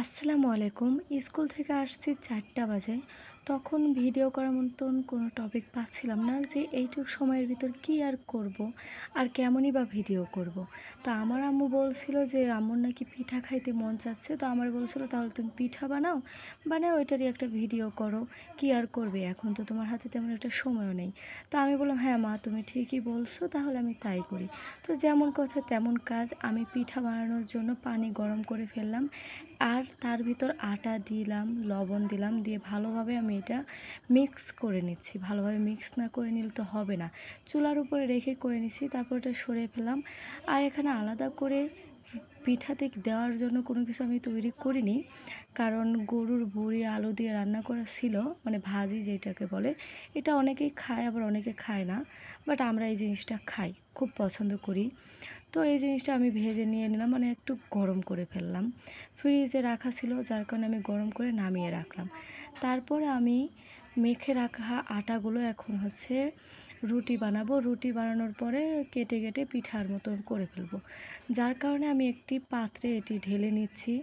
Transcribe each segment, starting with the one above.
আসসালামু আলাইকুম। স্কুল থেকে আসছি ৪টা বাজে। তখন ভিডিও করার মতন কোনো টপিক পাচ্ছিলাম না যে এইটুক সময়ের ভিতর কী আর করব, আর কেমনই বা ভিডিও করব। তো আমার আম্মু বলছিল যে আম্মুর নাকি পিঠা খাইতে মন চাচ্ছে। তো আমার বলছিল তাহলে তুমি পিঠা বানাও, বানায় ওইটারই একটা ভিডিও করো। কী আর করবে, এখন তো তোমার হাতে তেমন একটা সময়ও নেই। তো আমি বললাম হ্যাঁ মা, তুমি ঠিকই বলছো, তাহলে আমি তাই করি। তো যেমন কথা তেমন কাজ, আমি পিঠা বানানোর জন্য পানি গরম করে ফেললাম, আর তার ভিতর আটা দিলাম, লবণ দিলাম, দিয়ে ভালোভাবে আমি এটা মিক্স করে নিচ্ছি। ভালোভাবে মিক্স না করে নিলে তো হবে না। চুলার উপরে রেখে করে নিচ্ছি, তারপর এটা সরিয়ে ফেললাম। আর এখানে আলাদা করে পিঠাতে দেওয়ার জন্য কোনো কিছু আমি তৈরি করিনি, কারণ গরুর ভুঁড়ি আলু দিয়ে রান্না করা ছিল, মানে ভাজি যেটাকে বলে। এটা অনেকেই খায়, আবার অনেকে খায় না, বাট আমরা এই জিনিসটা খাই, খুব পছন্দ করি। তো এই জিনিসটা আমি ভেজে নিয়ে নিলাম, মানে একটু গরম করে ফেললাম। ফ্রিজে রাখা ছিল, যার কারণে আমি গরম করে নামিয়ে রাখলাম। তারপরে আমি মেখে রাখা আটাগুলো এখন রুটি বানাবো। রুটি বানানোর পরে কেটে কেটে পিঠার মতন করে ফেলবো, যার কারণে আমি একটি পাত্রে এটি ঢেলে নিচ্ছি।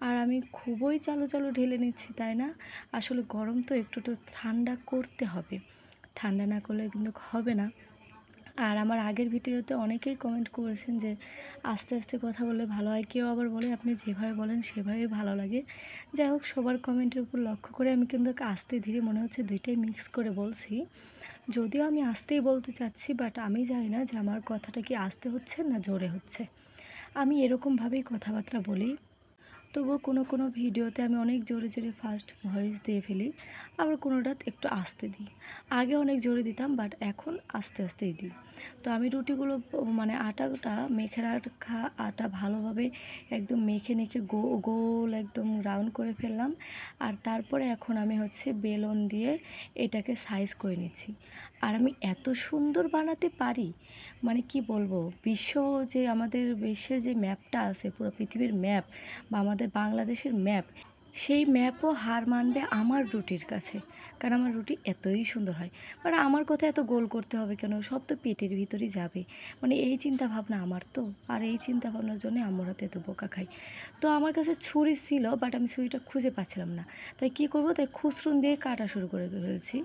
আর আমি খুবই চালু চালু ঢেলে নিচ্ছি, তাই না? আসলে গরম তো, একটু তো ঠান্ডা করতে হবে, ঠান্ডা না করলে কিন্তু হবে না। আর আমার আগের ভিডিওতে অনেকেই কমেন্ট করেছেন যে আস্তে আস্তে কথা বললে ভালো হয়, কেউ আবার বলে আপনি যেভাবে বলেন সেভাবেই ভালো লাগে। যাই হোক, সবার কমেন্টের উপর লক্ষ্য করে আমি কিন্তু আস্তে ধীরে মনে হচ্ছে দুইটাই মিক্স করে বলছি। যদিও আমি আস্তেই বলতে চাচ্ছি, বাট আমি জানি না যে আমার কথাটা কি আস্তে হচ্ছে না জোরে হচ্ছে। আমি এরকমভাবেই কথাবার্তা বলি। তবুও কোনো কোনো ভিডিওতে আমি অনেক জোরে জোরে ফাস্ট ভয়েস দিয়ে ফেলি, আবার কোনোটা একটু আস্তে দিই। আগে অনেক জোরে দিতাম, বাট এখন আস্তে আস্তেই দিই। তো আমি রুটিগুলো মানে আটাটা মেখে রাখা আটা ভালোভাবে একদম মেখে নেখে গোল একদম রাউন্ড করে ফেললাম। আর তারপরে এখন আমি বেলন দিয়ে এটাকে সাইজ করে নিচ্ছি। আর আমি এত সুন্দর বানাতে পারি, মানে কি বলবো, আমাদের বিশ্বের যে ম্যাপটা আছে, পুরো পৃথিবীর ম্যাপ বা আমাদের বাংলাদেশের ম্যাপ, সেই ম্যাপও হার মানবে আমার রুটির কাছে। কারণ আমার রুটি এতই সুন্দর হয়। মানে আমার কথা এত গোল করতে হবে কেন, সব তো পেটের ভিতরেই যাবে। মানে এই চিন্তা ভাবনা আমার তো, আর এই চিন্তা ভাবনার জন্য আম্মুর হাতে এত বোকা খাই। তো আমার কাছে ছুরি ছিল, বাট আমি ছুরিটা খুঁজে পাচ্ছিলাম না। তাই কী করবো, তাই খুসরুন দিয়ে কাটা শুরু করে ফেলেছি।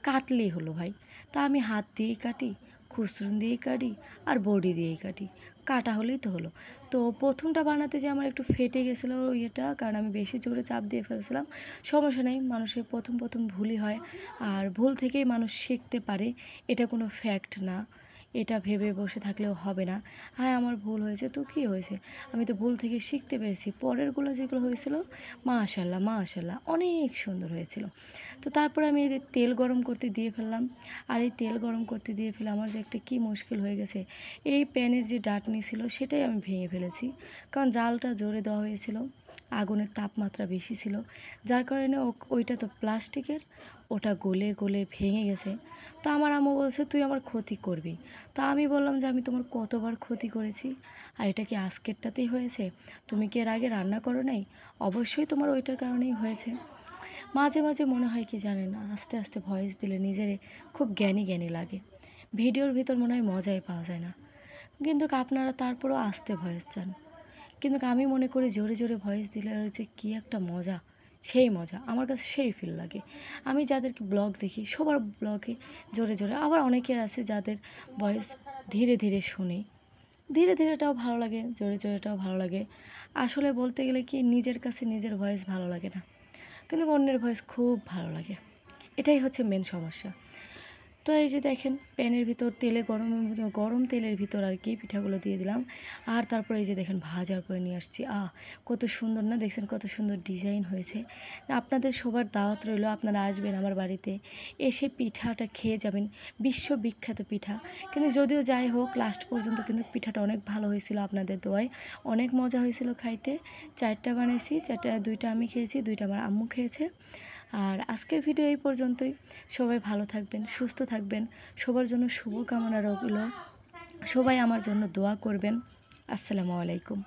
কাটলেই হলো ভাই। তা আমি হাত দিয়েই কাটি, খুসরুন দিয়েই কাটি, আর বড়ি দিয়েই কাটি। কাটা হলেই তো হলো। তো প্রথমটা বানাতে যে আমার একটু ফেটে গেছিলো ইয়েটা, কারণ আমি বেশি জোরে চাপ দিয়ে ফেলছিলাম। সমস্যা নেই, মানুষের প্রথম প্রথম ভুলই হয়, আর ভুল থেকেই মানুষ শিখতে পারে, এটা কোনো ফ্যাক্ট না। এটা ভেবে বসে থাকলেও হবে না। হ্যাঁ আমার ভুল হয়েছে, তো কী হয়েছে, আমি তো ভুল থেকে শিখতে পেরেছি। পরেরগুলো যেগুলো হয়েছিল, মাশাল্লাহ মাশাল্লাহ অনেক সুন্দর হয়েছিল। তো তারপরে আমি এই তেল গরম করতে দিয়ে ফেললাম। আর এই তেল গরম করতে দিয়ে ফেলে আমার যে একটা কী মুশকিল হয়ে গেছে, এই প্যানের যে ডাটনি ছিল সেটাই আমি ভেঙে ফেলেছি। কারণ জালটা জোরে দেওয়া হয়েছিল, আগুনের তাপমাত্রা বেশি ছিল, যার কারণে ওইটা তো প্লাস্টিকের, ওটা গলে গলে ভেঙে গেছে। তো আমার আম্মু বলছে তুই আমার ক্ষতি করবি। তো আমি বললাম যে আমি তোমার কতবার ক্ষতি করেছি, আর এটা কি আজকেরটাতেই হয়েছে? তুমি কি এর আগে রান্না করো নাই? অবশ্যই তোমার ওইটার কারণেই হয়েছে। মাঝে মাঝে মনে হয় কি জানেন, আস্তে আস্তে ভয়েস দিলে নিজেরে খুব জ্ঞানী জ্ঞানী লাগে। ভিডিওর ভিতর মনে হয় মজাই পাওয়া যায় না, কিন্তু আপনারা তারপরেও আস্তে ভয়েস চান। কিন্তু আমি মনে করি জোরে জোরে ভয়েস দিলে হচ্ছে কী একটা মজা, সেই মজা আমার কাছে সেই ফিল লাগে। আমি যাদেরকে ব্লগ দেখি সবার ব্লগে জোরে জোরে, আবার অনেকের আছে যাদের ভয়েস ধীরে ধীরে শুনি, ধীরে ধীরেটাও ভালো লাগে, জোরে জোরেটাও ভালো লাগে। আসলে বলতে গেলে কি, নিজের কাছে নিজের ভয়েস ভালো লাগে না, কিন্তু অন্যের ভয়েস খুব ভালো লাগে। এটাই হচ্ছে মেন সমস্যা। তো এই যে দেখেন, প্যানের ভিতর গরম তেলের ভিতর আর কি পিঠাগুলো দিয়ে দিলাম। আর তারপরে এই যে দেখেন ভাজার করে নিয়ে আসছি। কত সুন্দর না, দেখছেন কত সুন্দর ডিজাইন হয়েছে। আপনাদের সবার দাওয়াত রইল, আপনারা আসবেন আমার বাড়িতে, এসে পিঠাটা খেয়ে যাবেন। বিশ্ববিখ্যাত পিঠা। কিন্তু যদিও যাই হোক, লাস্ট পর্যন্ত কিন্তু পিঠাটা অনেক ভালো হয়েছিল, আপনাদের দোয়ায় অনেক মজা হয়েছিল খাইতে। 4টা বানিয়েছি, 2টা আমি খেয়েছি, 2টা আমার আম্মু খেয়েছে। আর আজকের ভিডিও এই পর্যন্তই। সবাই ভালো থাকবেন, সুস্থ থাকবেন, সবার জন্য শুভকামনা রইল। সবাই আমার জন্য দোয়া করবেন। আসসালামু আলাইকুম।